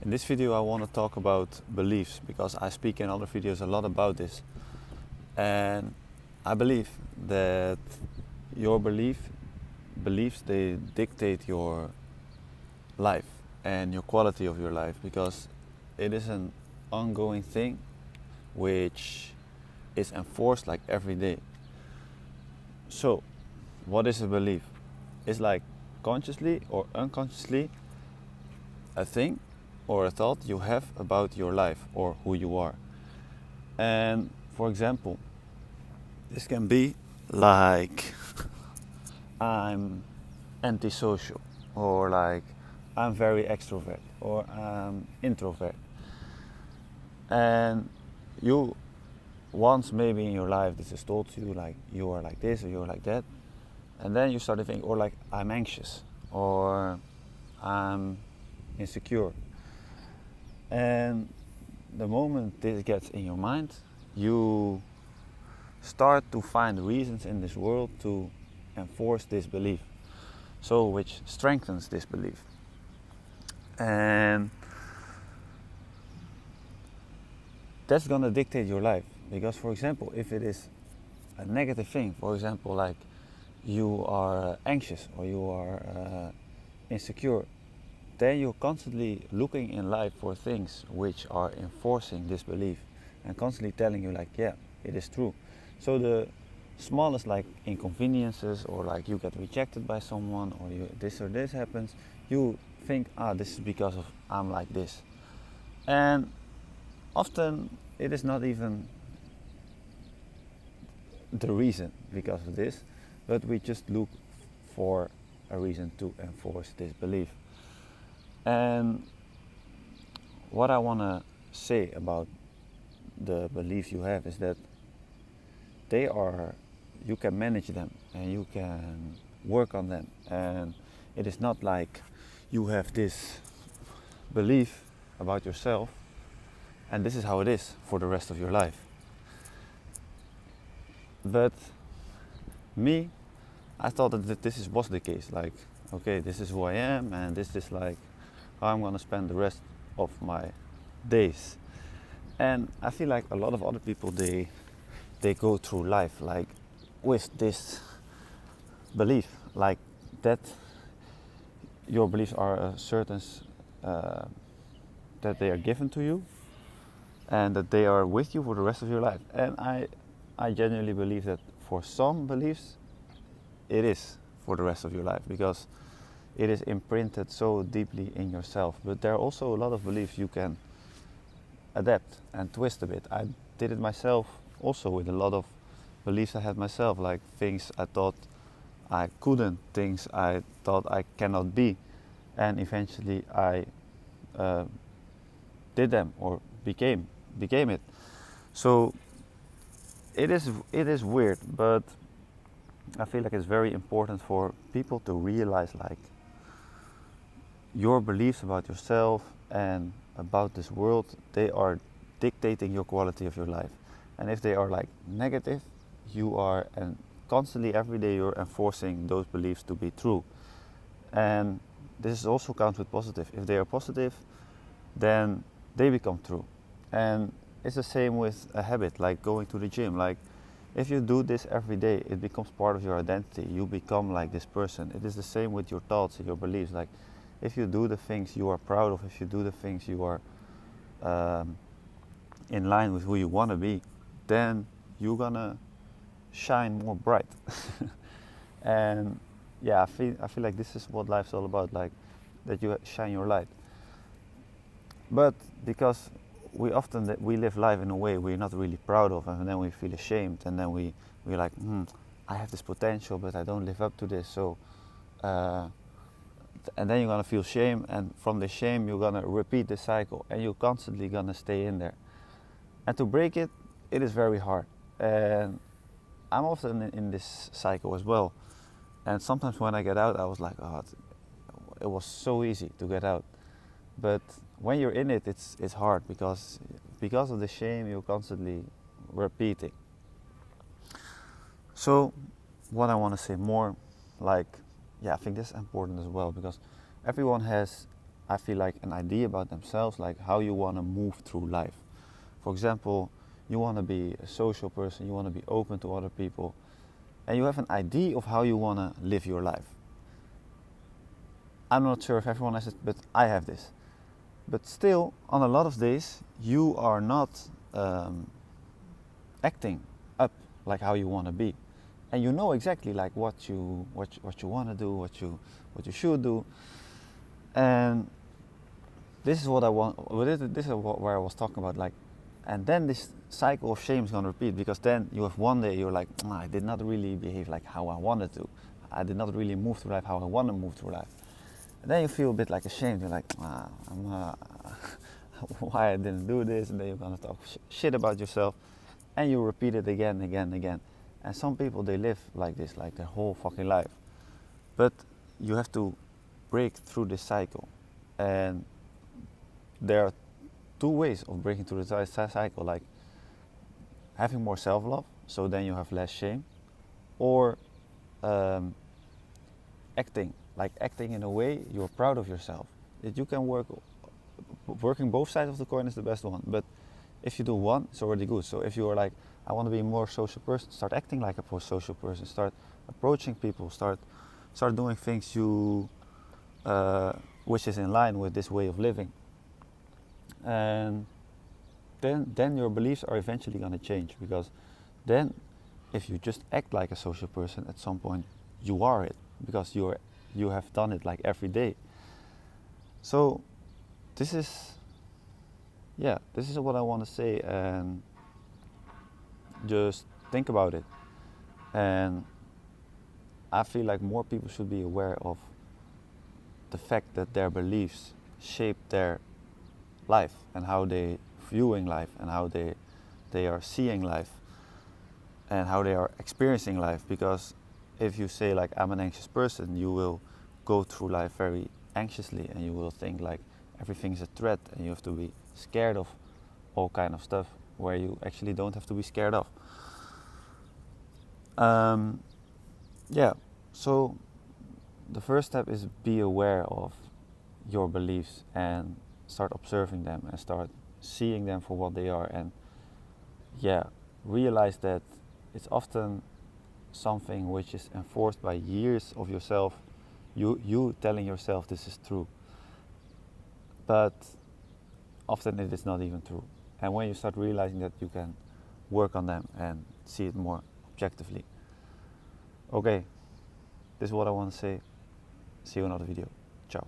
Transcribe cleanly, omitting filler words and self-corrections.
In this video I want to talk about beliefs because I speak in other videos a lot about this, and I believe that your beliefs they dictate your life and your quality of your life, because it is an ongoing thing which is enforced like every day. So what is a belief? It's like consciously or unconsciously a thing or a thought you have about your life or who you are. And for example, this can be like I'm antisocial, or like I'm very extrovert, or I'm introvert. And you once maybe in your life this is told to you like you are like this or you're like that, and then you start to think, or like I'm anxious, or I'm insecure. And the moment this gets in your mind, you start to find reasons in this world to enforce this belief, so which strengthens this belief. And that's gonna dictate your life, because for example, if it is a negative thing, for example, like you are anxious or you are insecure, then you're constantly looking in life for things which are enforcing this belief and constantly telling you like, yeah, it is true. So the smallest like inconveniences, or like you get rejected by someone, or this or this happens, you think, this is because of I'm like this. And often it is not even the reason because of this, but we just look for a reason to enforce this belief. And what I want to say about the beliefs you have is that you can manage them and you can work on them. And it is not like you have this belief about yourself and this is how it is for the rest of your life. But I thought that this was the case. Like, okay, this is who I am, and this is like how I'm gonna spend the rest of my days. And I feel like a lot of other people they go through life like with this belief, like that your beliefs are a certain that they are given to you and that they are with you for the rest of your life. And I genuinely believe that for some beliefs it is for the rest of your life, because it is imprinted so deeply in yourself. But there are also a lot of beliefs you can adapt and twist a bit. I did it myself also with a lot of beliefs I had myself, like things I thought I couldn't, things I thought I cannot be, and eventually I did them or became it. So it is weird, but I feel like it's very important for people to realize like your beliefs about yourself and about this world, they are dictating your quality of your life. And if they are like negative, you are, and constantly every day you're enforcing those beliefs to be true. And this is also counts with positive. If they are positive, then they become true. And it's the same with a habit, like going to the gym. Like if you do this every day, it becomes part of your identity. You become like this person. It is the same with your thoughts and your beliefs. Like if you do the things you are proud of, if you do the things you are in line with who you want to be, then you're gonna shine more bright. And yeah, I feel like this is what life's all about, like that you shine your light. But because we live life in a way we're not really proud of, and then we feel ashamed, and then we're like, I have this potential but I don't live up to this, so and then you're gonna feel shame, and from the shame you're gonna repeat the cycle, and you're constantly gonna stay in there. And to break it, it is very hard. And I'm often in this cycle as well. And sometimes when I get out, I was like, it was so easy to get out. But when you're in it, it's hard, because of the shame you're constantly repeating. So what I want to say more, like, I think this is important as well, because everyone has I feel like an idea about themselves, like how you want to move through life. For example, you want to be a social person, you want to be open to other people, and you have an idea of how you want to live your life. I'm not sure if everyone has it, but I have this. But still, on a lot of days, you are not acting up like how you want to be, and you know exactly like what you want to do, what you should do, and this is what I want. This is where I was talking about, like, and then this cycle of shame is gonna repeat, because then you have one day you're like, I did not really behave like how I wanted to. I did not really move through life how I want to move through life. And then you feel a bit like ashamed. You're like, why I didn't do this, and then you're gonna talk shit about yourself, and you repeat it again, again, again. And some people, they live like this, like their whole fucking life. But you have to break through this cycle, and there are two ways of breaking through the cycle, like having more self-love, so then you have less shame, or acting in a way you're proud of yourself. That you can working both sides of the coin is the best one, but if you do one, it's already good. So if you are like, I want to be a more social person, start acting like a social person, start approaching people, start doing things which is in line with this way of living, and then your beliefs are eventually going to change, because then if you just act like a social person, at some point you are it, because you have done it like every day. So this is what I want to say, and just think about it. And I feel like more people should be aware of the fact that their beliefs shape their life, and how they viewing life, and how they are seeing life, and how they are experiencing life. Because if you say like, I'm an anxious person, you will go through life very anxiously, and you will think like everything is a threat, and you have to be scared of all kind of stuff where you actually don't have to be scared of. So the first step is be aware of your beliefs, and start observing them, and start seeing them for what they are, and realize that it's often something which is enforced by years of yourself, you telling yourself this is true, but often it is not even true. And when you start realizing that, you can work on them and see it more objectively. Okay, this is what I want to say. See you in another video. Ciao.